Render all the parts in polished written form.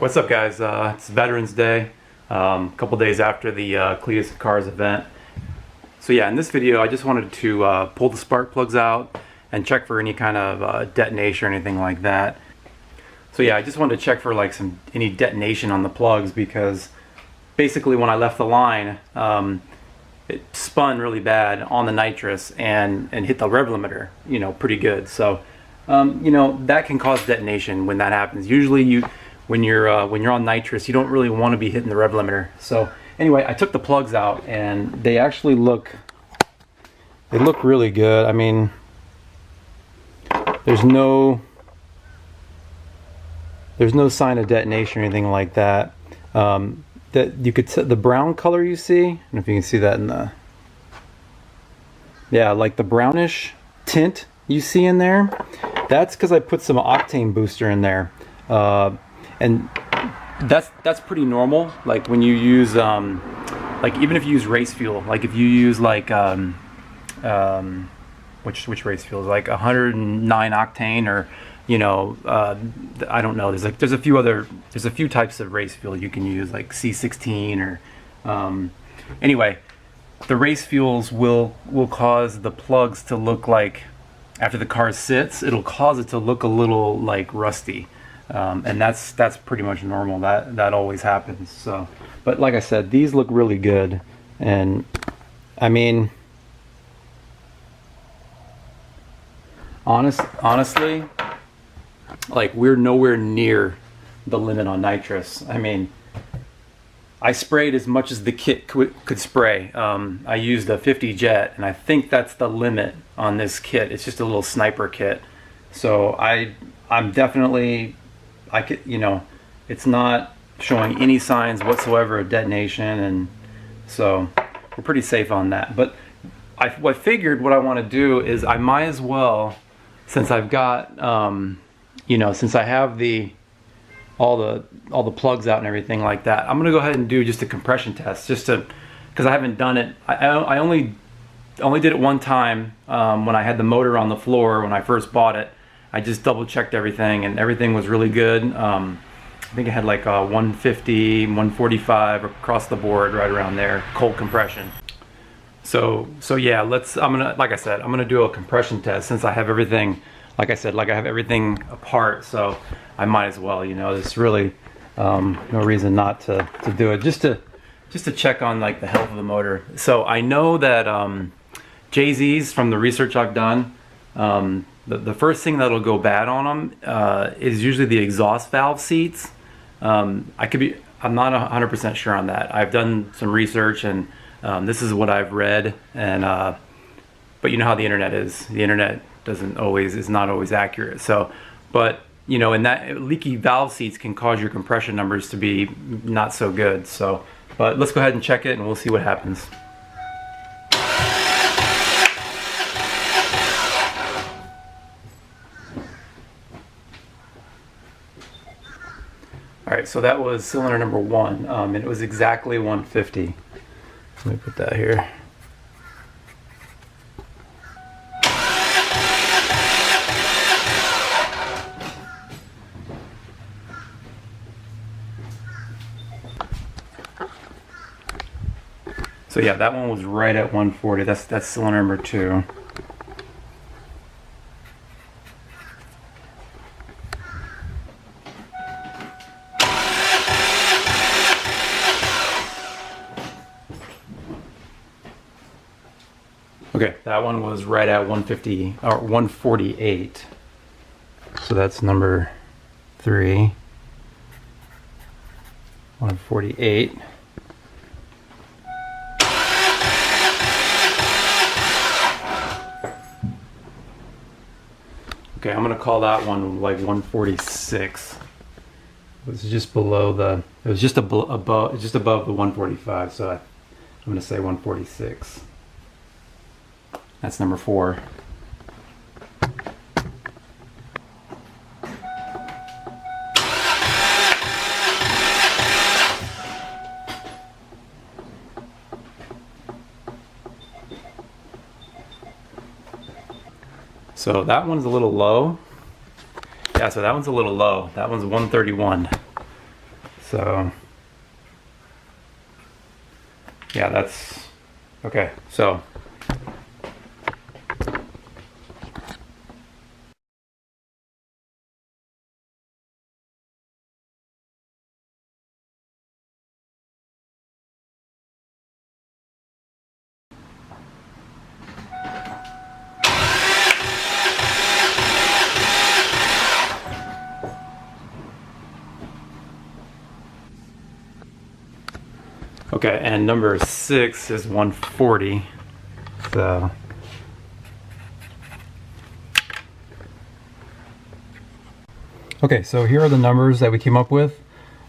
What's up, guys? It's Veterans Day, a couple days after the Cleetus and Cars event. So yeah, in this video I just wanted to pull the spark plugs out and check for any kind of detonation or anything like that. So yeah, I just wanted to check for like any detonation on the plugs, because basically when I left the line, it spun really bad on the nitrous and hit the rev limiter, pretty good. So that can cause detonation when that happens. Usually when you're on nitrous, you don't really want to be hitting the rev limiter. So anyway, I took the plugs out and they actually look really good. I mean, there's no sign of detonation or anything like that. That you could the brown color you see, I don't know if you can see that in like the brownish tint you see in there. That's because I put some octane booster in there. And that's pretty normal. Like when you use like even if you use race fuel, like if you use like which race fuel is like 109 octane, or I don't know, there's a few types of race fuel you can use, like C16 or anyway, the race fuels will cause the plugs to look like, after the car sits, it'll cause it to look a little like rusty. And that's pretty much normal. That always happens. So, but like I said, these look really good, and I mean, honestly, like we're nowhere near the limit on nitrous. I mean, I sprayed as much as the kit could spray. I used a 50 jet, and I think that's the limit on this kit. It's just a little sniper kit. So I'm definitely, it's not showing any signs whatsoever of detonation, and so we're pretty safe on that. But I figured what I want to do is I might as well, since I've got, since I have all the plugs out and everything like that, I'm gonna go ahead and do just a compression test, because I haven't done it. I only did it one time when I had the motor on the floor when I first bought it. I just double checked everything, and everything was really good. I think I had like a 150, 145 across the board, right around there, cold compression. So yeah, like I said, I'm gonna do a compression test since I have everything, like I said, I have everything apart. So I might as well, there's really no reason not to do it, just to check on like the health of the motor. So I know that JZs, from the research I've done, the first thing that'll go bad on them is usually the exhaust valve seats. I'm not 100% sure on that. I've done some research, and this is what I've read, and but you know how the internet is. The internet is not always accurate. So, but in that, leaky valve seats can cause your compression numbers to be not so good. So, but let's go ahead and check it, and we'll see what happens. Alright, so that was cylinder number 1, and it was exactly 150. Let me put that here. So yeah, that one was right at 140. That's cylinder number 2. Okay, that one was right at 150 or 148. So that's number 3. 148. Okay, I'm gonna call that one like 146. It was just below it was just above the 145. So I'm gonna say 146. That's number 4. So that one's a little low. Yeah, so that one's a little low. That one's 131. So yeah, that's okay. So okay, and number 6 is 140. So okay, so here are the numbers that we came up with.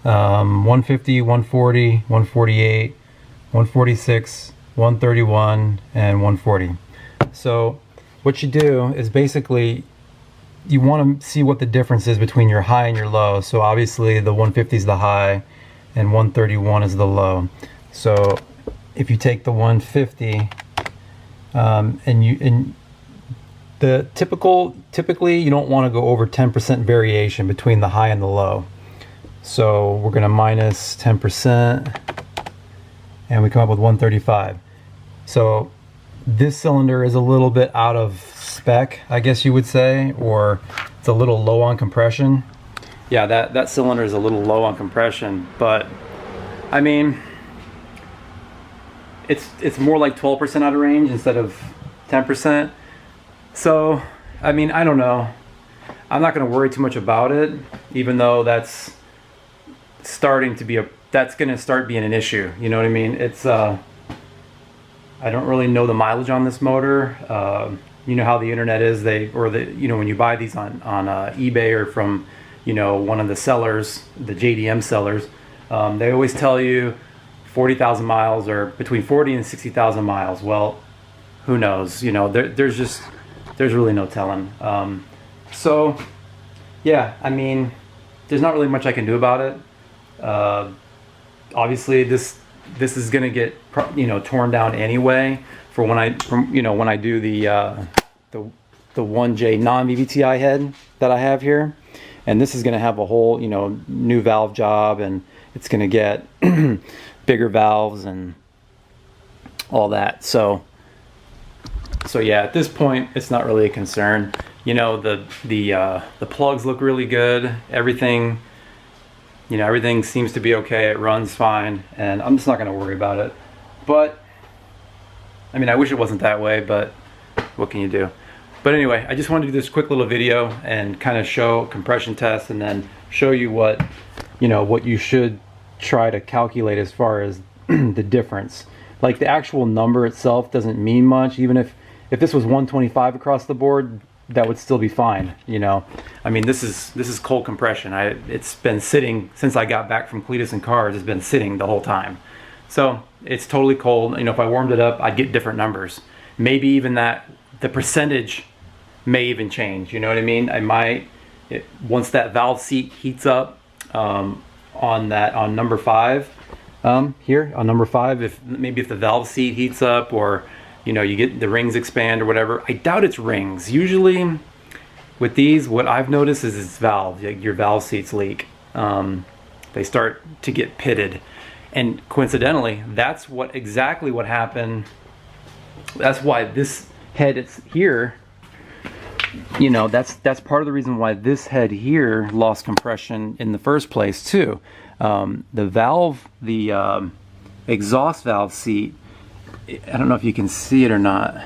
150, 140, 148, 146, 131, and 140. So what you do is basically you want to see what the difference is between your high and your low. So obviously the 150 is the high and 131 is the low. So if you take the 150 and typically you don't want to go over 10% variation between the high and the low. So we're going to minus 10% and we come up with 135. So this cylinder is a little bit out of spec, I guess you would say, or it's a little low on compression. Yeah, that cylinder is a little low on compression, but I mean, it's more like 12% out of range instead of 10%. So, I mean, I don't know. I'm not going to worry too much about it, even though that's starting to be that's going to start being an issue. You know what I mean? It's I don't really know the mileage on this motor. You know how the internet is, when you buy these on eBay or from, one of the sellers, the JDM sellers, they always tell you 40,000 miles or between 40 and 60,000 miles. Well, who knows? There's really no telling. So yeah, I mean, there's not really much I can do about it. Obviously this is going to get torn down anyway for when I do the 1J non-VVTi head that I have here, and this is going to have a whole new valve job, and it's going to get bigger valves and all that. So yeah, at this point it's not really a concern. The plugs look really good. Everything seems to be okay. It runs fine, and I'm just not going to worry about it. But I mean, I wish it wasn't that way, but what can you do? But anyway, I just wanted to do this quick little video and kind of show compression test, and then show you what you should try to calculate as far as the difference. Like, the actual number itself doesn't mean much. Even if this was 125 across the board, that would still be fine. I mean, this is cold compression. It's been sitting since I got back from Cleetus and Cars. It's been sitting the whole time, so it's totally cold. If I warmed it up, I'd get different numbers. Maybe even the percentage may even change. You know what I mean? Once that valve seat heats up on number 5, here on number 5, if the valve seat heats up, or you get the rings expand or whatever. I doubt it's rings. Usually with these, what I've noticed is it's valve. Your valve seats leak. They start to get pitted, and coincidentally, that's exactly what happened. That's why this head is here. That's part of the reason why this head here lost compression in the first place too. The exhaust valve seat, I don't know if you can see it or not.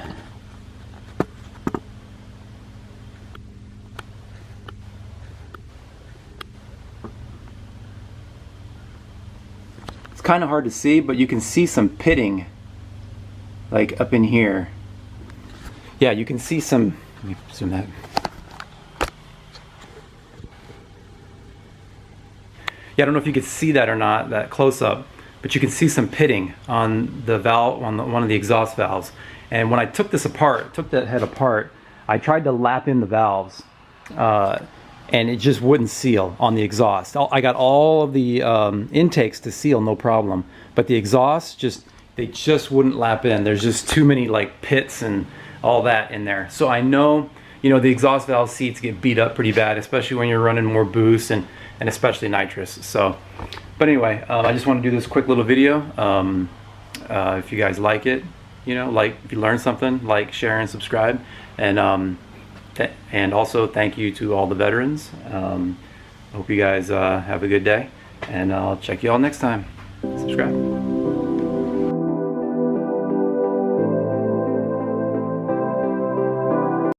It's kind of hard to see, but you can see some pitting, like up in here. Yeah, you can see some. Let me zoom that. Yeah, I don't know if you could see that or not, that close up, but you can see some pitting on the valve, on one of the exhaust valves. And when I took that head apart, I tried to lap in the valves, and it just wouldn't seal on the exhaust. I got all of the intakes to seal, no problem, but the exhaust they just wouldn't lap in. There's just too many pits and all that in there. So I know, the exhaust valve seats get beat up pretty bad, especially when you're running more boost and especially nitrous. So, But anyway, I just want to do this quick little video. If you guys like it, you know, like if you learn something, like, share, and subscribe. And also thank you to all the veterans. Hope you guys have a good day, and I'll check you all next time. Subscribe.